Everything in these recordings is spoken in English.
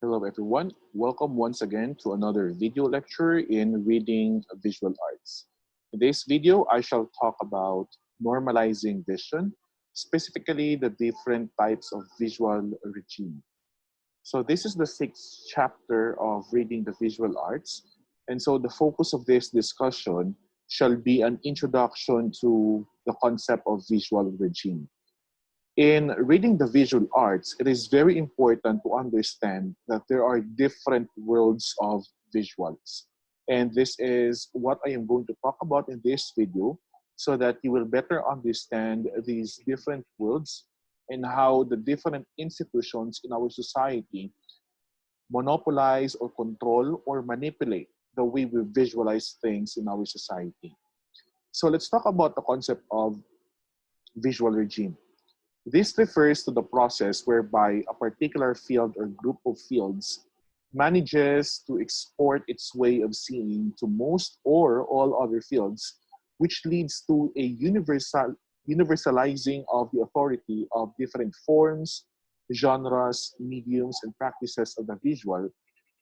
Hello everyone, welcome once again to another video lecture in reading visual arts. In this video, I shall talk about normalizing vision, specifically the different types of visual regime. So this is the sixth chapter of reading the visual arts. And so the focus of this discussion shall be an introduction to the concept of visual regime. In reading the visual arts, it is very important to understand that there are different worlds of visuals. And this is what I am going to talk about in this video so that you will better understand these different worlds and how the different institutions in our society monopolize or control or manipulate the way we visualize things in our society. So let's talk about the concept of visual regime. This refers to the process whereby a particular field or group of fields manages to export its way of seeing to most or all other fields, which leads to a universalizing of the authority of different forms, genres, mediums, and practices of the visual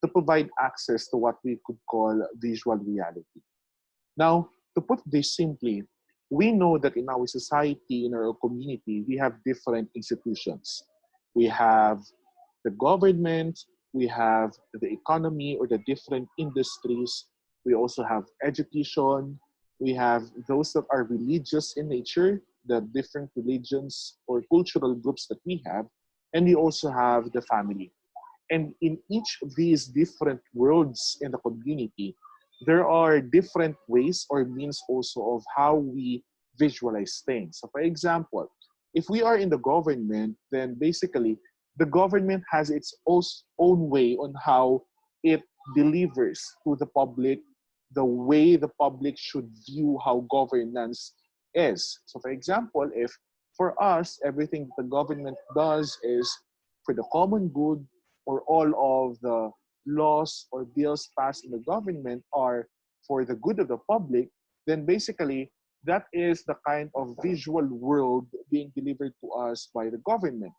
to provide access to what we could call visual reality. Now, to put this simply, we know that in our society, in our community, we have different institutions. We have the government, we have the economy or the different industries. We also have education. We have those that are religious in nature, the different religions or cultural groups that we have. And we also have the family. And in each of these different worlds in the community, there are different ways or means also of how we visualize things. So for example, if we are in the government, then basically the government has its own way on how it delivers to the public the way the public should view how governance is. So for example, if for us, everything the government does is for the common good, or all of the laws or bills passed in the government are for the good of the public, then basically that is the kind of visual world being delivered to us by the government.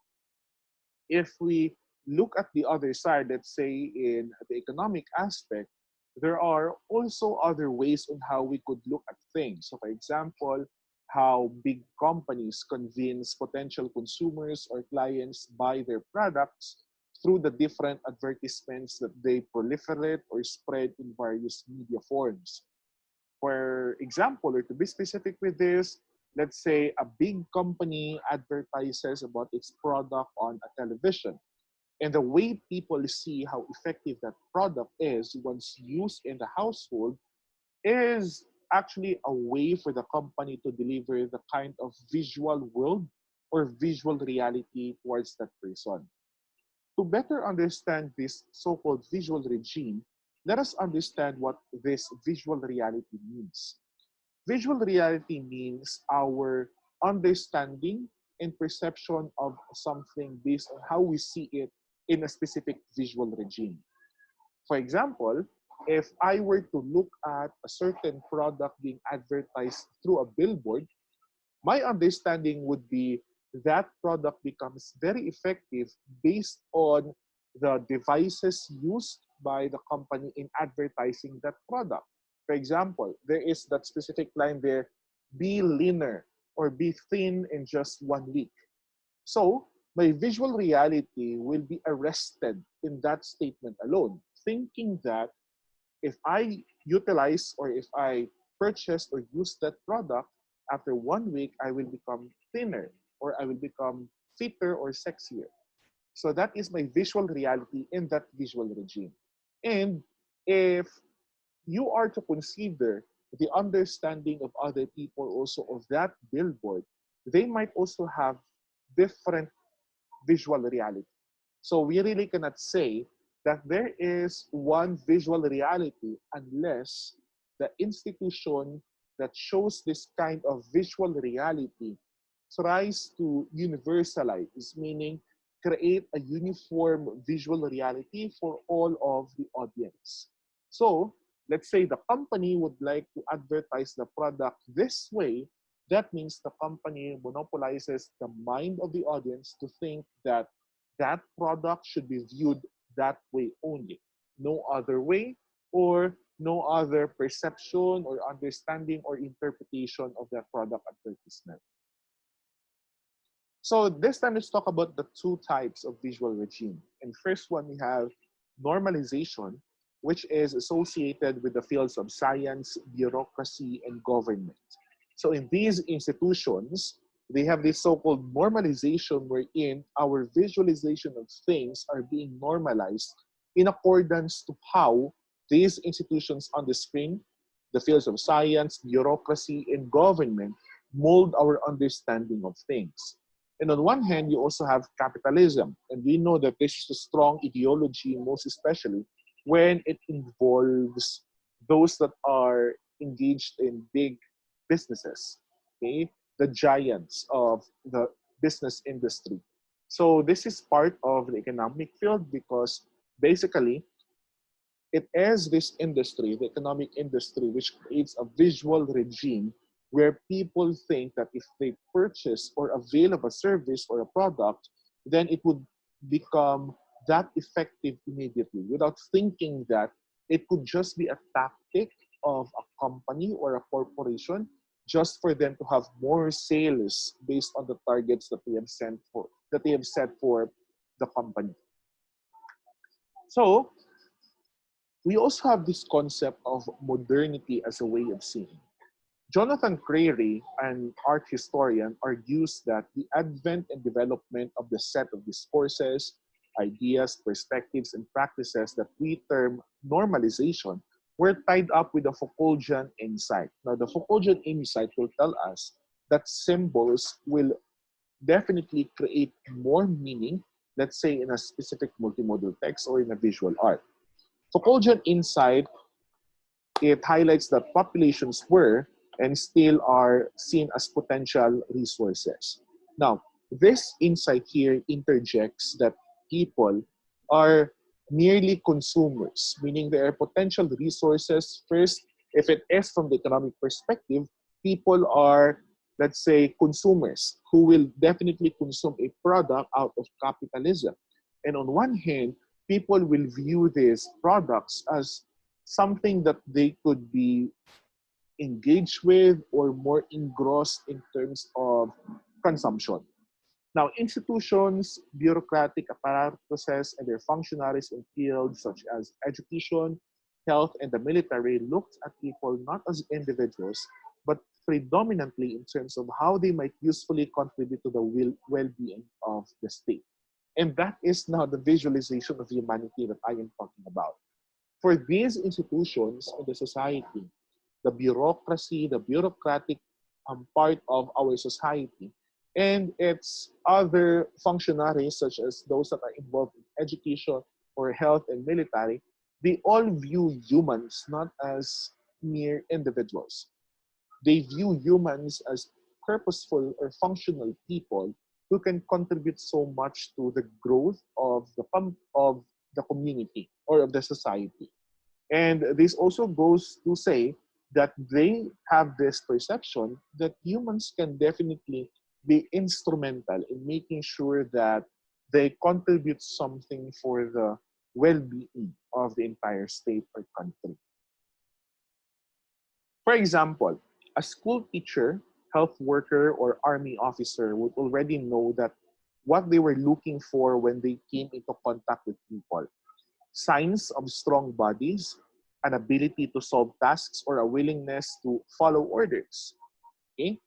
If we look at the other side, let's say in the economic aspect, there are also other ways on how we could look at things. So, for example, how big companies convince potential consumers or clients buy their products through the different advertisements that they proliferate or spread in various media forms. For example, or to be specific with this, let's say a big company advertises about its product on a television. And the way people see how effective that product is once used in the household is actually a way for the company to deliver the kind of visual world or visual reality towards that person. To better understand this so-called visual regime, let us understand what this visual reality means. Visual reality means our understanding and perception of something based on how we see it in a specific visual regime. For example, if I were to look at a certain product being advertised through a billboard, my understanding would be that product becomes very effective based on the devices used by the company in advertising that product. For example, there is that specific line there, be leaner or be thin in just 1 week. So my visual reality will be arrested in that statement alone, thinking that if I utilize or if I purchase or use that product, after 1 week, I will become thinner or I will become fitter or sexier. So that is my visual reality in that visual regime. And if you are to consider the understanding of other people also of that billboard, they might also have different visual reality. So we really cannot say that there is one visual reality unless the institution that shows this kind of visual reality tries to universalize, meaning create a uniform visual reality for all of the audience. So let's say the company would like to advertise the product this way. That means the company monopolizes the mind of the audience to think that that product should be viewed that way only. No other way, or no other perception or understanding or interpretation of that product advertisement. So this time, let's talk about the two types of visual regime. And first one, we have normalization, which is associated with the fields of science, bureaucracy, and government. So in these institutions, they have this so-called normalization wherein our visualization of things are being normalized in accordance to how these institutions on the screen, the fields of science, bureaucracy, and government, mold our understanding of things. And on one hand, you also have capitalism. And we know that this is a strong ideology, most especially when it involves those that are engaged in big businesses, okay? The giants of the business industry. So this is part of the economic field because basically it is this industry, the economic industry, which creates a visual regime where people think that if they purchase or avail of a service or a product, then it would become that effective immediately without thinking that it could just be a tactic of a company or a corporation just for them to have more sales based on the targets that they have set for the company. So we also have this concept of modernity as a way of seeing. Jonathan Crary, an art historian, argues that the advent and development of the set of discourses, ideas, perspectives, and practices that we term normalization were tied up with the Foucauldian insight. Now, the Foucauldian insight will tell us that symbols will definitely create more meaning, let's say in a specific multimodal text or in a visual art. Foucauldian insight, it highlights that populations were and still are seen as potential resources. Now, this insight here interjects that people are merely consumers, meaning they are potential resources. First, if it is from the economic perspective, people are, let's say, consumers who will definitely consume a product out of capitalism. And on one hand, people will view these products as something that they could be engaged with or more engrossed in terms of consumption. Now, institutions, bureaucratic apparatuses, and their functionaries in fields such as education, health, and the military looked at people not as individuals, but predominantly in terms of how they might usefully contribute to the well-being of the state. And that is now the visualization of humanity that I am talking about. For these institutions in the society, the bureaucracy, the bureaucratic part of our society, and its other functionaries, such as those that are involved in education or health and military, they all view humans not as mere individuals. They view humans as purposeful or functional people who can contribute so much to the growth of the community or of the society. And this also goes to say that they have this perception that humans can definitely be instrumental in making sure that they contribute something for the well-being of the entire state or country. For example, a school teacher, health worker, or army officer would already know that what they were looking for when they came into contact with people. Signs of strong bodies, an ability to solve tasks, or a willingness to follow orders. Okay?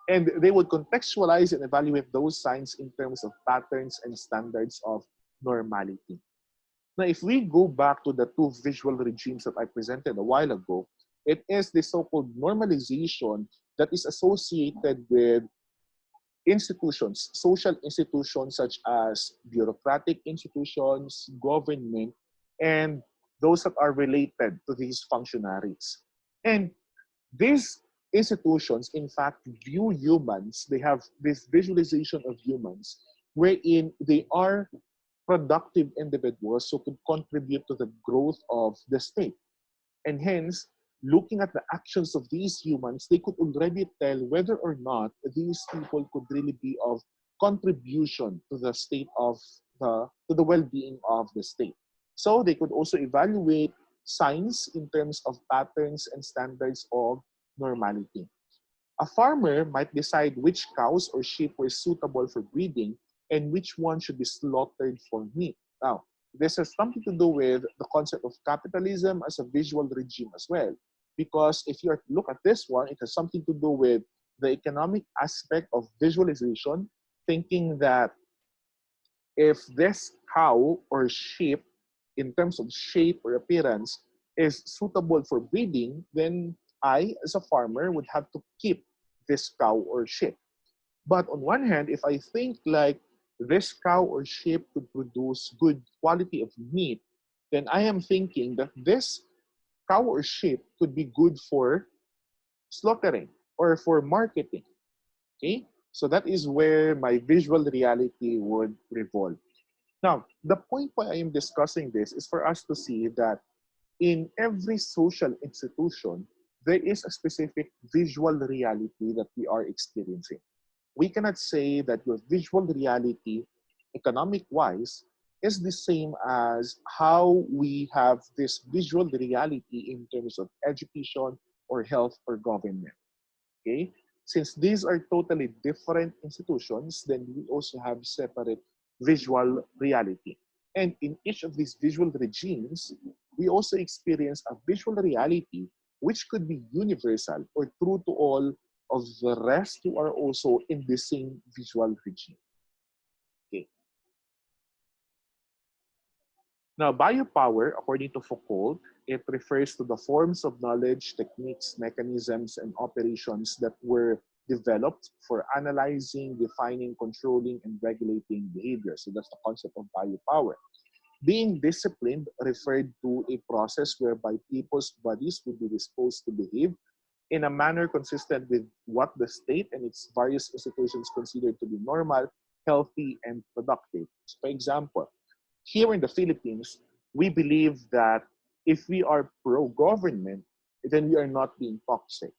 And they would contextualize and evaluate those signs in terms of patterns and standards of normality. Now, if we go back to the two visual regimes that I presented a while ago, it is the so-called normalization that is associated with institutions, social institutions such as bureaucratic institutions, government, and those that are related to these functionaries. And these institutions, in fact, view humans, they have this visualization of humans wherein they are productive individuals who could contribute to the growth of the state. And hence, looking at the actions of these humans, they could already tell whether or not these people could really be of contribution to the state of to the well-being of the state. So they could also evaluate signs in terms of patterns and standards of normality. A farmer might decide which cows or sheep were suitable for breeding and which one should be slaughtered for meat. Now, this has something to do with the concept of capitalism as a visual regime as well. Because if you look at this one, it has something to do with the economic aspect of visualization, thinking that if this cow or sheep, in terms of shape or appearance, is suitable for breeding, then I, as a farmer, would have to keep this cow or sheep. But on one hand, if I think like this cow or sheep could produce good quality of meat, then I am thinking that this cow or sheep could be good for slaughtering or for marketing. Okay? So that is where my visual reality would revolve. Now, the point why I am discussing this is for us to see that in every social institution, there is a specific visual reality that we are experiencing. We cannot say that your visual reality, economic wise, is the same as how we have this visual reality in terms of education or health or government. Okay? Since these are totally different institutions, then we also have separate visual reality. And in each of these visual regimes, we also experience a visual reality which could be universal or true to all of the rest who are also in the same visual regime. Okay. Now, biopower, according to Foucault, it refers to the forms of knowledge, techniques, mechanisms, and operations that were developed for analyzing, defining, controlling, and regulating behavior. So that's the concept of biopower. Being disciplined referred to a process whereby people's bodies would be disposed to behave in a manner consistent with what the state and its various institutions consider to be normal, healthy, and productive. So for example, here in the Philippines, we believe that if we are pro-government, then we are not being toxic.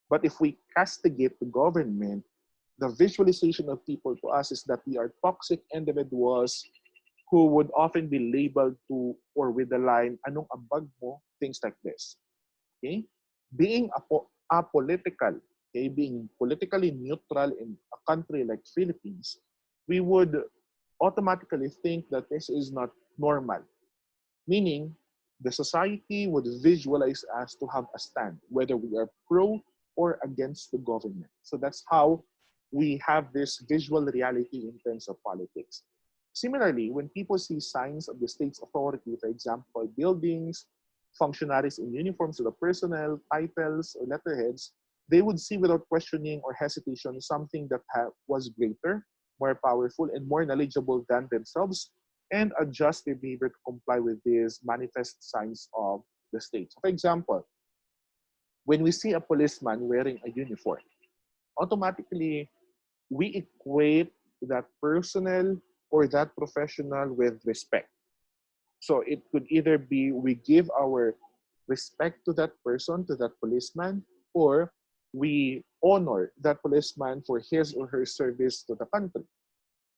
But if we castigate the government, the visualization of people to us is that we are toxic individuals who would often be labeled to or with the line, anong ambag mo? Things like this. Okay? Being apolitical, okay, being politically neutral in a country like Philippines, we would automatically think that this is not normal. Meaning, the society would visualize us to have a stand, whether we are pro or against the government. So that's how we have this visual reality in terms of politics. Similarly, when people see signs of the state's authority, for example, buildings, functionaries in uniforms or the personnel, titles, or letterheads, they would see without questioning or hesitation something that was greater, more powerful, and more knowledgeable than themselves, and adjust their behavior to comply with these manifest signs of the state. So for example, when we see a policeman wearing a uniform, automatically we equate that personnel or that professional with respect. So it could either be we give our respect to that person, to that policeman, or we honor that policeman for his or her service to the country,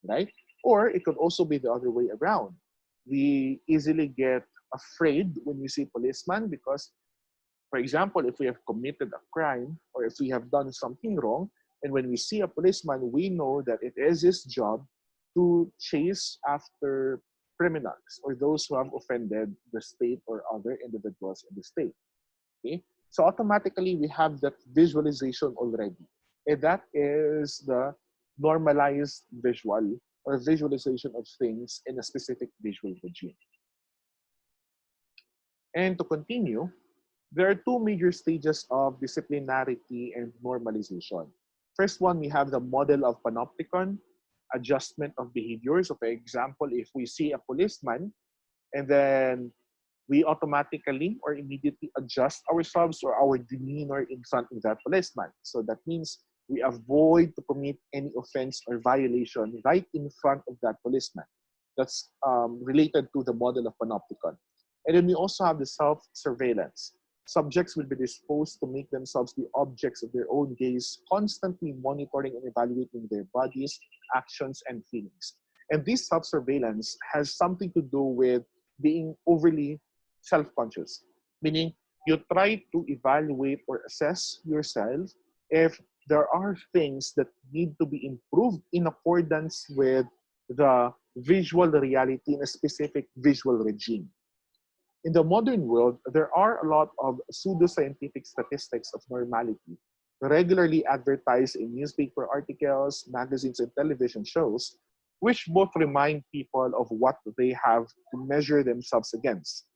right? Or it could also be the other way around. We easily get afraid when we see policemen because, for example, if we have committed a crime or if we have done something wrong, and when we see a policeman, we know that it is his job to chase after criminals or those who have offended the state or other individuals in the state. Okay? So automatically we have that visualization already. And that is the normalized visual or visualization of things in a specific visual regime. And to continue, there are two major stages of disciplinarity and normalization. First one, we have the model of panopticon, adjustment of behavior. So for example, if we see a policeman and then we automatically or immediately adjust ourselves or our demeanor in front of that policeman. So that means we avoid to commit any offense or violation right in front of that policeman. That's related to the model of panopticon. And then we also have the self-surveillance. Subjects will be disposed to make themselves the objects of their own gaze, constantly monitoring and evaluating their bodies, actions, and feelings. And this self-surveillance has something to do with being overly self-conscious, meaning you try to evaluate or assess yourself if there are things that need to be improved in accordance with the visual reality in a specific visual regime. In the modern world, there are a lot of pseudoscientific statistics of normality, regularly advertised in newspaper articles, magazines, and television shows, which both remind people of what they have to measure themselves against,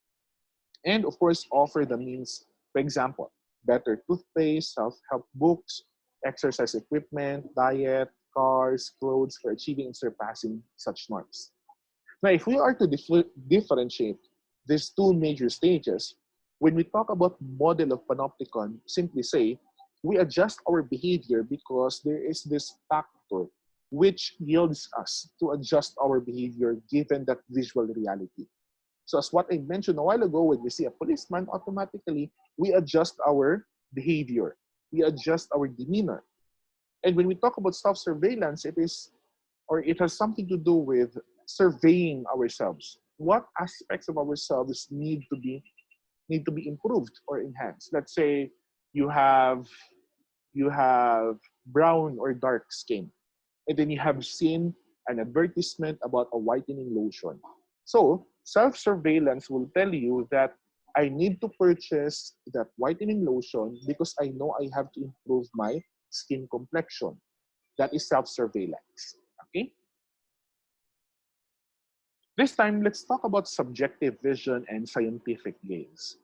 and of course offer the means, for example, better toothpaste, self-help books, exercise equipment, diet, cars, clothes for achieving and surpassing such norms. Now, if we are to differentiate these two major stages, when we talk about model of panopticon, simply say, we adjust our behavior because there is this factor which yields us to adjust our behavior given that visual reality. So as what I mentioned a while ago, when we see a policeman, automatically we adjust our behavior. We adjust our demeanor. And when we talk about self-surveillance, it has something to do with surveying ourselves. What aspects of ourselves need to be improved or enhanced? Let's say you have you have brown or dark skin, and then you have seen an advertisement about a whitening lotion. So self-surveillance will tell you that I need to purchase that whitening lotion because I know I have to improve my skin complexion. That is self-surveillance. Okay? This time, let's talk about subjective vision and scientific gaze.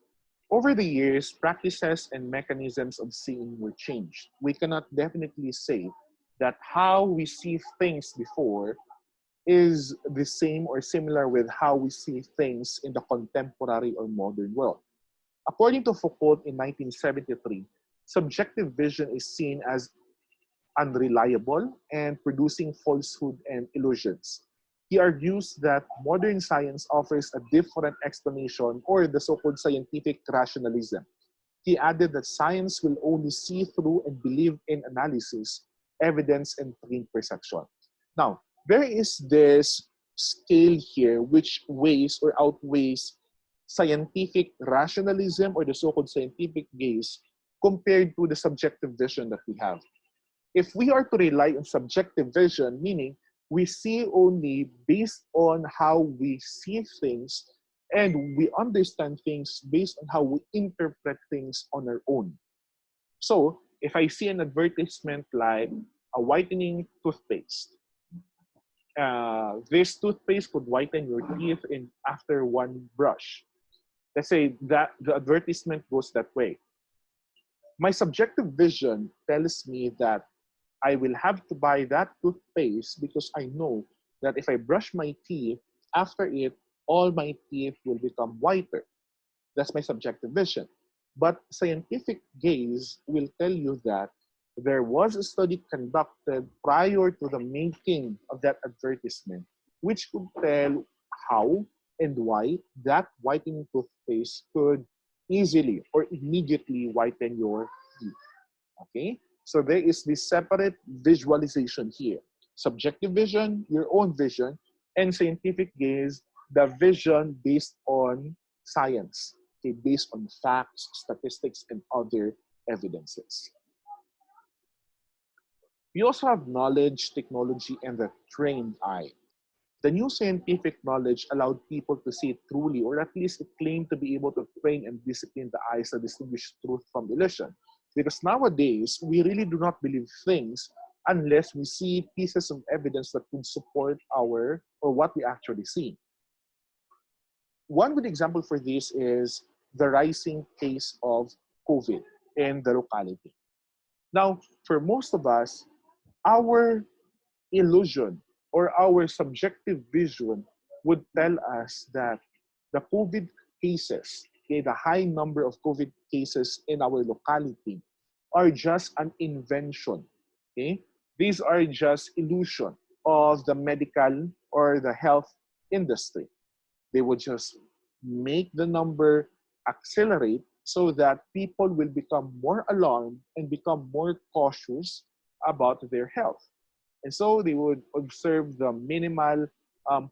Over the years, practices and mechanisms of seeing were changed. We cannot definitely say that how we see things before is the same or similar with how we see things in the contemporary or modern world. According to Foucault in 1973, subjective vision is seen as unreliable and producing falsehood and illusions. He argues that modern science offers a different explanation or the so-called scientific rationalism. He added that science will only see through and believe in analysis, evidence, and trained perception. Now, there is this scale here which weighs or outweighs scientific rationalism or the so-called scientific gaze compared to the subjective vision that we have. If we are to rely on subjective vision, meaning we see only based on how we see things and we understand things based on how we interpret things on our own. So, if I see an advertisement like a whitening toothpaste, this toothpaste could whiten your teeth in after one brush. Let's say that the advertisement goes that way. My subjective vision tells me that I will have to buy that toothpaste because I know that if I brush my teeth, after it, all my teeth will become whiter. That's my subjective vision. But scientific gaze will tell you that there was a study conducted prior to the making of that advertisement, which could tell how and why that whitening toothpaste could easily or immediately whiten your teeth. Okay? So there is this separate visualization here. Subjective vision, your own vision, and scientific gaze, the vision based on science, okay, based on facts, statistics, and other evidences. We also have knowledge, technology, and the trained eye. The new scientific knowledge allowed people to see it truly, or at least it claimed to be able to train and discipline the eyes to distinguish truth from illusion. Because nowadays, we really do not believe things unless we see pieces of evidence that would support our or what we actually see. One good example for this is the rising case of COVID in the locality. Now, for most of us, our illusion or our subjective vision would tell us that the COVID cases, okay, the high number of COVID cases in our locality are just an invention. Okay? These are just illusion of the medical or the health industry. They would just make the number accelerate so that people will become more alarmed and become more cautious about their health. And so they would observe the minimal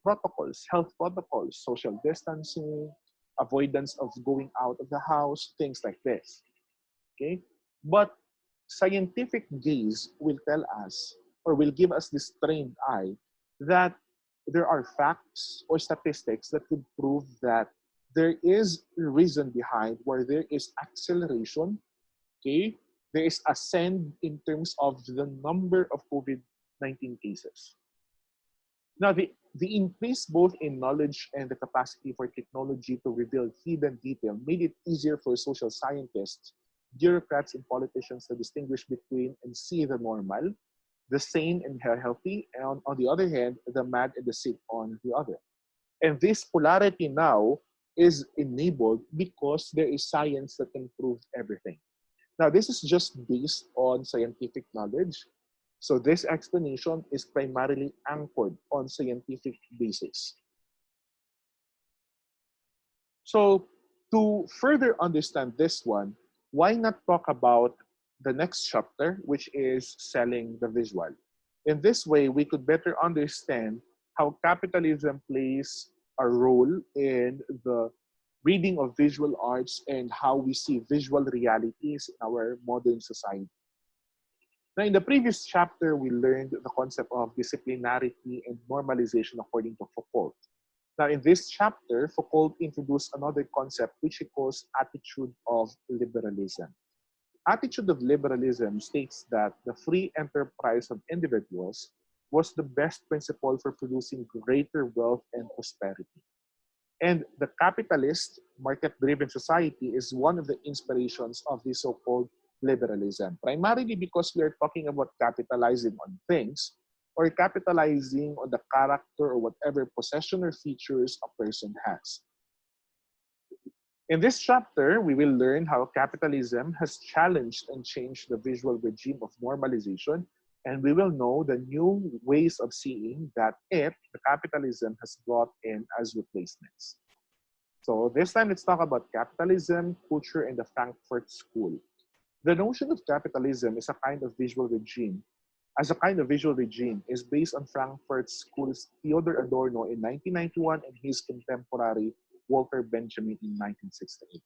protocols, health protocols, social distancing, avoidance of going out of the house, things like this. Okay? But scientific gaze will tell us or will give us this trained eye that there are facts or statistics that could prove that there is a reason behind where there is acceleration, okay? There is ascend in terms of the number of COVID-19 cases. Now, the increase both in knowledge and the capacity for technology to reveal hidden detail made it easier for social scientists, bureaucrats, and politicians to distinguish between and see the normal, the sane and healthy, and on the other hand, the mad and the sick on the other. And this polarity now is enabled because there is science that can prove everything. Now, this is just based on scientific knowledge. So this explanation is primarily anchored on scientific basis. So to further understand this one, why not talk about the next chapter, which is selling the visual? In this way, we could better understand how capitalism plays a role in the reading of visual arts and how we see visual realities in our modern society. Now, in the previous chapter, we learned the concept of disciplinarity and normalization according to Foucault. Now, in this chapter, Foucault introduced another concept which he calls attitude of liberalism. Attitude of liberalism states that the free enterprise of individuals was the best principle for producing greater wealth and prosperity. And the capitalist, market-driven society is one of the inspirations of the so-called liberalism, primarily because we are talking about capitalizing on things or capitalizing on the character or whatever possession or features a person has. In this chapter, we will learn how capitalism has challenged and changed the visual regime of normalization, and we will know the new ways of seeing that the capitalism, has brought in as replacements. So this time, let's talk about capitalism, culture, and the Frankfurt School. The notion of capitalism is a kind of visual regime. As a kind of visual regime is based on Frankfurt School's Theodor Adorno in 1991 and his contemporary Walter Benjamin in 1968.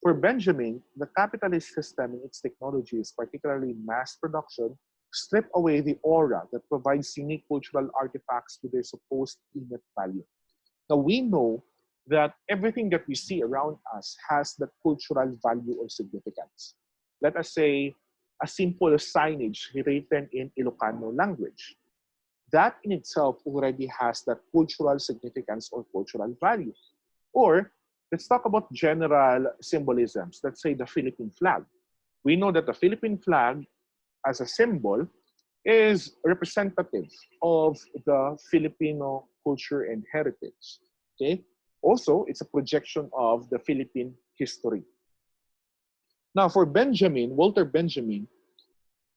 For Benjamin, the capitalist system and its technologies, particularly mass production, strip away the aura that provides unique cultural artifacts with their supposed innate value. Now, we know that everything that we see around us has that cultural value or significance. Let us say a simple signage written in Ilocano language. That in itself already has that cultural significance or cultural value. Or let's talk about general symbolisms. Let's say the Philippine flag. We know that the Philippine flag as a symbol is representative of the Filipino culture and heritage. Okay? Also, it's a projection of the Philippine history. Now, for Benjamin, Walter Benjamin,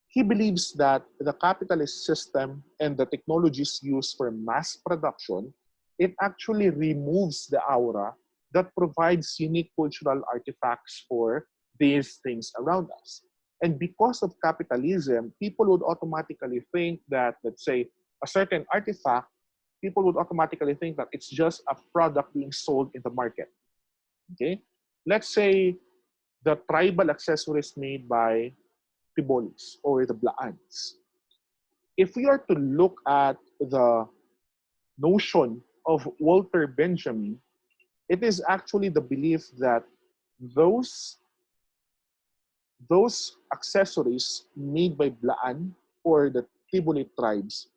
he believes that the capitalist system and the technologies used for mass production, it actually removes the aura that provides unique cultural artifacts for these things around us. And because of capitalism, people would automatically think that, let's say, a certain artifact, people would automatically think that it's just a product being sold in the market. Okay? Let's say the tribal accessories made by Tibolis or the Blaans. If we are to look at the notion of Walter Benjamin, it is actually the belief that those accessories made by Blaan or the Tiboli tribes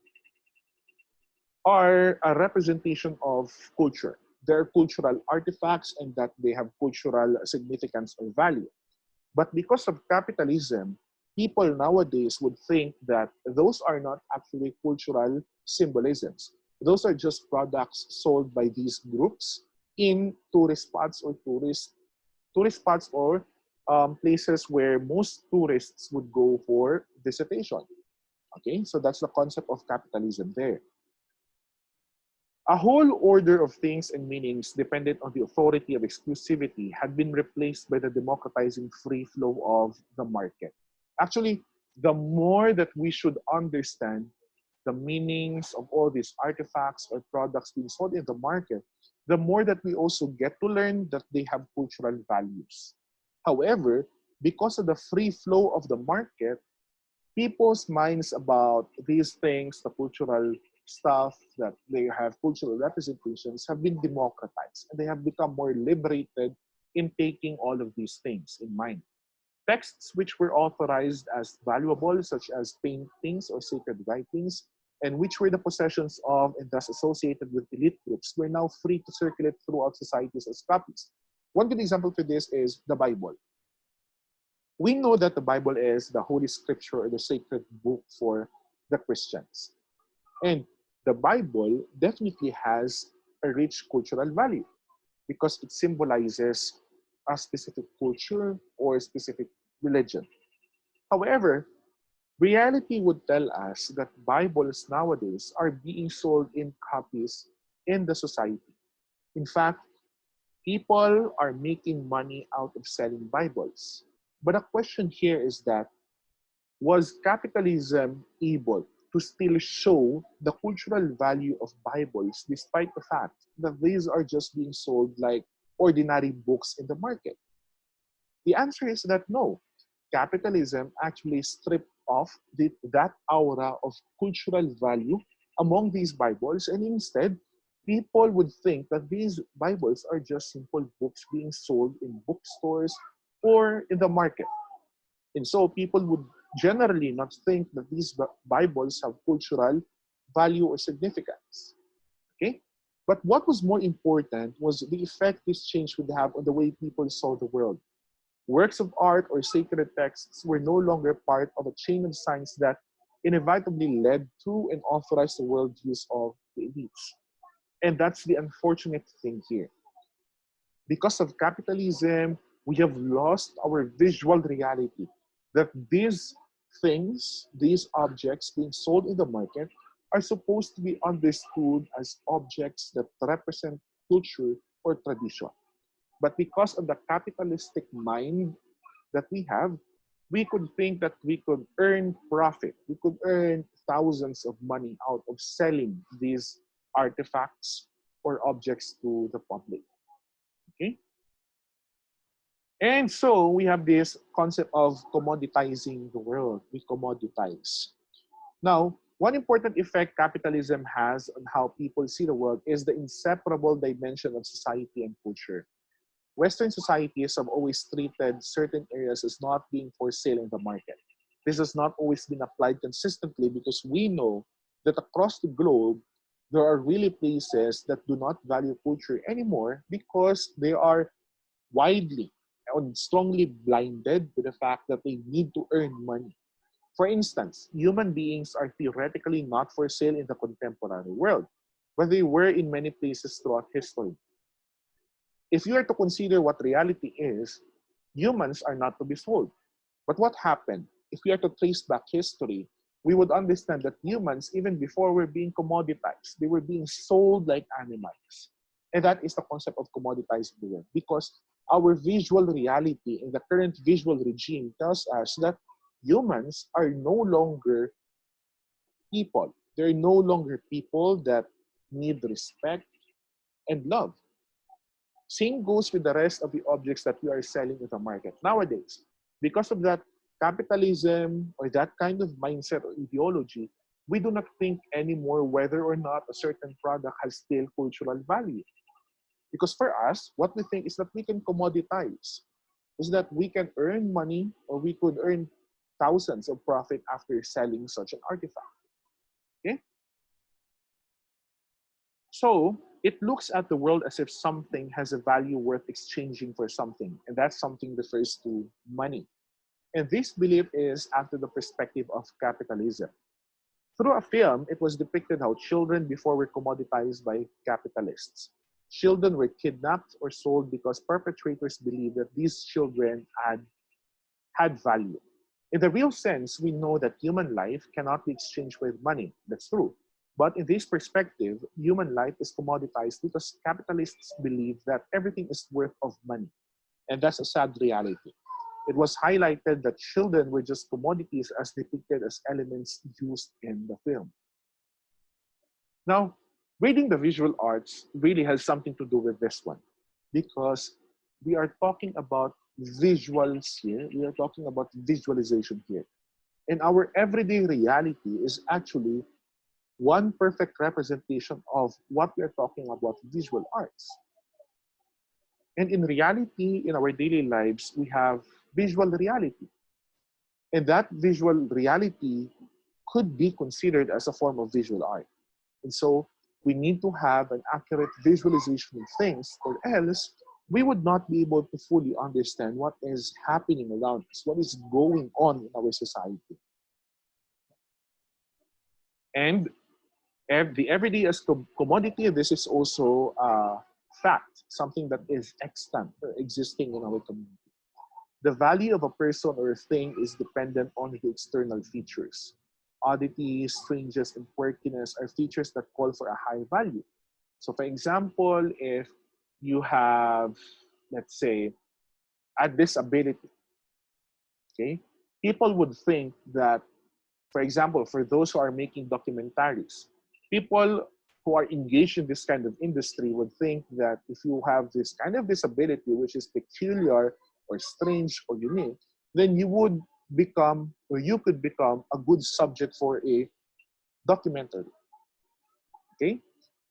are a representation of culture. They're cultural artifacts and that they have cultural significance or value. But because of capitalism, people nowadays would think that those are not actually cultural symbolisms. Those are just products sold by these groups in tourist spots or places where most tourists would go for visitation. Okay, so that's the concept of capitalism there. A whole order of things and meanings dependent on the authority of exclusivity had been replaced by the democratizing free flow of the market. Actually, the more that we should understand the meanings of all these artifacts or products being sold in the market, the more that we also get to learn that they have cultural values. However, because of the free flow of the market, people's minds about these things, the cultural stuff that they have cultural representations, have been democratized and they have become more liberated in taking all of these things in mind. Texts which were authorized as valuable, such as paintings or sacred writings, and which were the possessions of and thus associated with elite groups, were now free to circulate throughout societies as copies. One good example for this is the Bible. We know that the Bible is the Holy Scripture or the sacred book for the Christians. And the Bible definitely has a rich cultural value because it symbolizes a specific culture or a specific religion. However, reality would tell us that Bibles nowadays are being sold in copies in the society. In fact, people are making money out of selling Bibles. But the question here is that was capitalism able to still show the cultural value of Bibles despite the fact that these are just being sold like ordinary books in the market? The answer is that no. Capitalism actually stripped off that aura of cultural value among these Bibles, and instead, people would think that these Bibles are just simple books being sold in bookstores or in the market. And so people would generally not think that these Bibles have cultural value or significance. Okay? But what was more important was the effect this change would have on the way people saw the world. Works of art or sacred texts were no longer part of a chain of signs that inevitably led to and authorized the worldviews of the elites. And that's the unfortunate thing here. Because of capitalism, we have lost our visual reality that these things, these objects being sold in the market, are supposed to be understood as objects that represent culture or tradition. But because of the capitalistic mind that we have, we could think that we could earn profit. We could earn thousands of money out of selling these artifacts or objects to the public. Okay? And so we have this concept of commoditizing the world. We commoditize. Now, one important effect capitalism has on how people see the world is the inseparable dimension of society and culture. Western societies have always treated certain areas as not being for sale in the market. This has not always been applied consistently because we know that across the globe, there are really places that do not value culture anymore because they are widely and strongly blinded to the fact that they need to earn money. For instance, human beings are theoretically not for sale in the contemporary world, but they were in many places throughout history. If you are to consider what reality is, humans are not to be sold. But what happened? If we are to trace back history, we would understand that humans, even before were being commoditized, they were being sold like animals. And that is the concept of commoditizing the world. Because our visual reality in the current visual regime tells us that humans are no longer people. They're no longer people that need respect and love. Same goes with the rest of the objects that we are selling in the market nowadays. Because of that capitalism or that kind of mindset or ideology, we do not think anymore whether or not a certain product has still cultural value. Because for us, what we think is that we can commoditize, is that we can earn money or we could earn thousands of profit after selling such an artifact. Okay? So it looks at the world as if something has a value worth exchanging for something, and that something refers to money. And this belief is after the perspective of capitalism. Through a film, it was depicted how children before were commoditized by capitalists. Children were kidnapped or sold because perpetrators believed that these children had value. In the real sense, we know that human life cannot be exchanged with money. That's true. But in this perspective, human life is commoditized because capitalists believe that everything is worth of money. And that's a sad reality. It was highlighted that children were just commodities as depicted as elements used in the film. Now, reading the visual arts really has something to do with this one because we are talking about visuals here. We are talking about visualization here. And our everyday reality is actually one perfect representation of what we are talking about visual arts. And in reality, in our daily lives, we have visual reality. And that visual reality could be considered as a form of visual art. And so we need to have an accurate visualization of things, or else we would not be able to fully understand what is happening around us, what is going on in our society. And the everyday as commodity, this is also a fact, something that is extant or existing in our community. The value of a person or a thing is dependent on the external features. Oddity, strangeness, and quirkiness are features that call for a high value. So, for example, if you have, let's say, a disability, okay, people would think that, for example, for those who are making documentaries, people who are engaged in this kind of industry would think that if you have this kind of disability, which is peculiar or strange or unique, then you would become, or you could become a good subject for a documentary. Okay?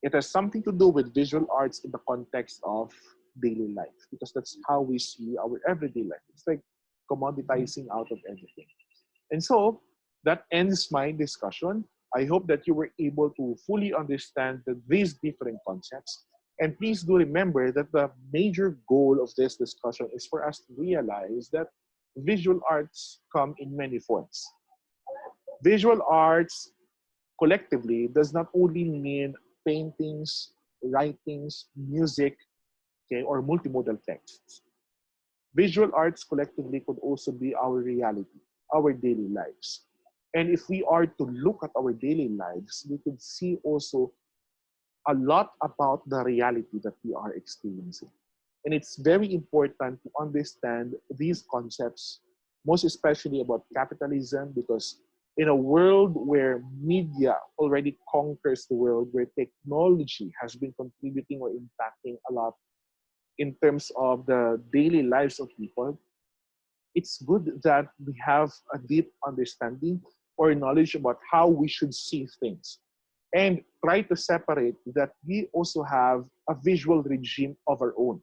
It has something to do with visual arts in the context of daily life because that's how we see our everyday life. It's like commoditizing out of everything. And so that ends my discussion. I hope that you were able to fully understand these different concepts. And please do remember that the major goal of this discussion is for us to realize that visual arts come in many forms. Visual arts collectively does not only mean paintings, writings, music, okay, or multimodal texts. Visual arts collectively could also be our reality, our daily lives. And if we are to look at our daily lives, we could see also a lot about the reality that we are experiencing. And it's very important to understand these concepts, most especially about capitalism, because in a world where media already conquers the world, where technology has been contributing or impacting a lot in terms of the daily lives of people, it's good that we have a deep understanding or knowledge about how we should see things and try to separate that we also have a visual regime of our own.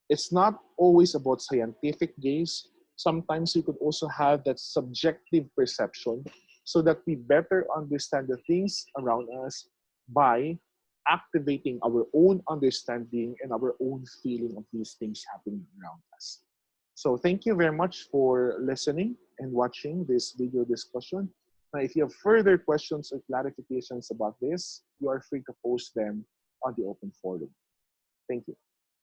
It's not always about scientific gaze. Sometimes we could also have that subjective perception so that we better understand the things around us by activating our own understanding and our own feeling of these things happening around us. So thank you very much for listening and watching this video discussion. Now, if you have further questions or clarifications about this, you are free to post them on the open forum. Thank you.